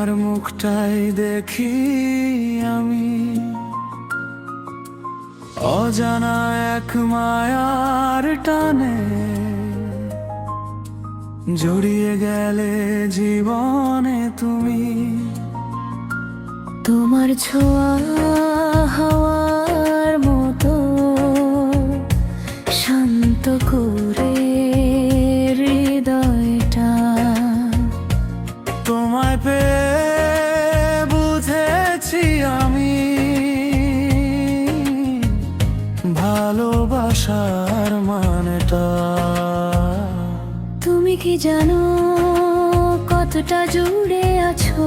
তোমার মুখটাই দেখি আমি, অজানা এক মায়ার টানে জড়িয়ে গেলে জীবনে তুমি। তোমার ছোঁয়া হাওয়ার মতো শান্ত করে হৃদয়টা। তোমায় পেয়ে বুঝেছি আমি ভালোবাসার মানেটা। তুমি কি জানো কতটা জুড়ে আছো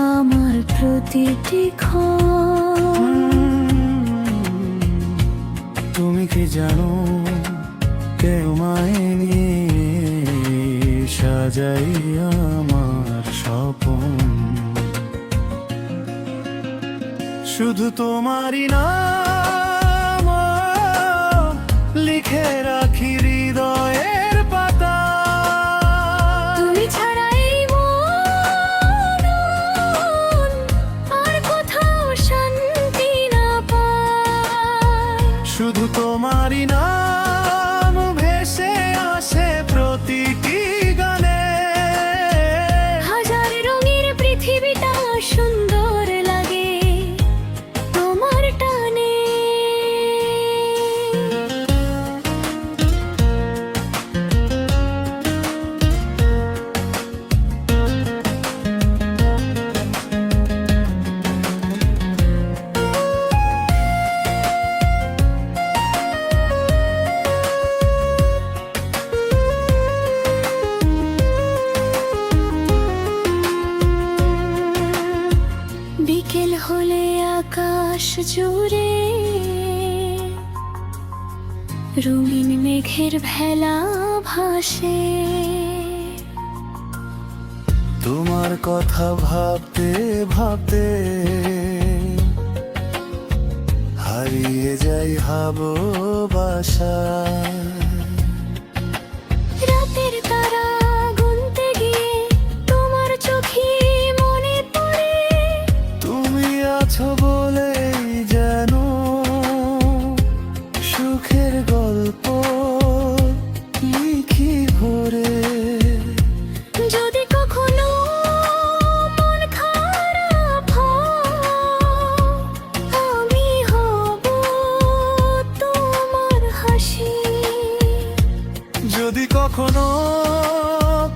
আমার প্রতিটি ক্ষণ? তুমি কি জানো কেউ মায়নি সাজাই আমার স্বপ্ন, শুধু তোমারই নাম লিখে রাখি হৃদয়ের পাতা। তুমি ছাড়া এই মন আর কোথাও শান্তি না পায়। শুধু তোমারই নাম ভেসে আসে প্রতিটি গানে। হাজার রঙের পৃথিবীটা সুন্দর লাগে তোমার টানে। বিকেল হলে আকাশ জুড়ে রঙিন মেঘের ভেলা ভাসে। তোমার কথা ভাবতে ভাবতে হারিয়ে যাই ভালোবাসা। রাতের তারা গুনতে গিয়ে তোমার চোখে মনে পড়ে। তুমি আছো বলেই যেন সুখের গল্প লিখি ভরে। যদি কখনো মন খারাপ হয় আমি হব তোমার হাসি। যদি কখনো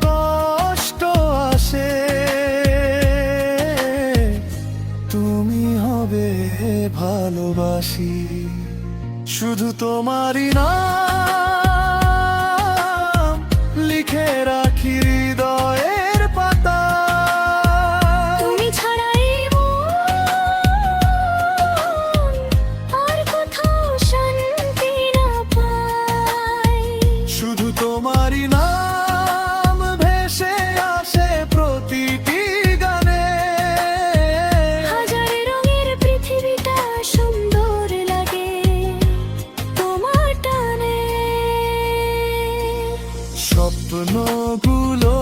কষ্ট আসে তুমি হবে ভালোবাসি। শুধু তোমারই নাম লিখে রাখি হৃদয়ের পাতা। তুমি ছাড়া এই মন আর কোথাও শান্তি না পায়। শুধু তোমারই নাম ভেসে আসে প্রতিটি গানে। হাজার রঙের পৃথিবীটা সুন্দর লাগে তোমার টানে। স্বপ্নগুলো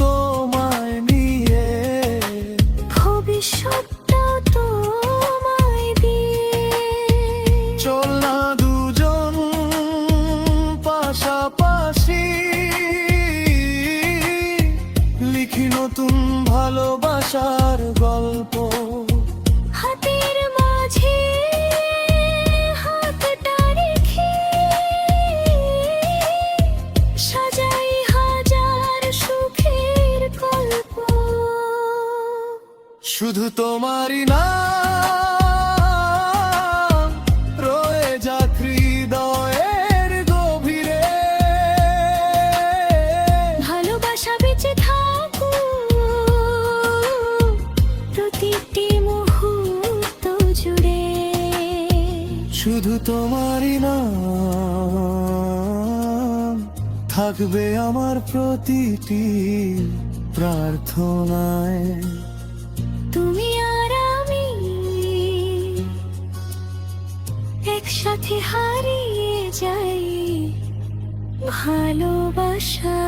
তোমায় নিয়ে, ভবিষ্যৎটাও তোমায় দিয়ে। চল না দুজন পাশাপাশি লিখি নতুন ভালোবাসার গল্প। হাতের মাঝে হাতটা রেখে সাজাই হাজার সুখের গল্প। শুধু তোমারই নাম রয়ে যাক হৃদয়ের গভীরে। ভালোবাসা বেঁচে থাকুক প্রতিটি মুহূর্ত জুড়ে। শুধু তোমারই নাম থাকবে আমার প্রতিটি প্রার্থনায়। তুমি আর আমি একসাথে হারিয়ে যাই ভালোবাসা।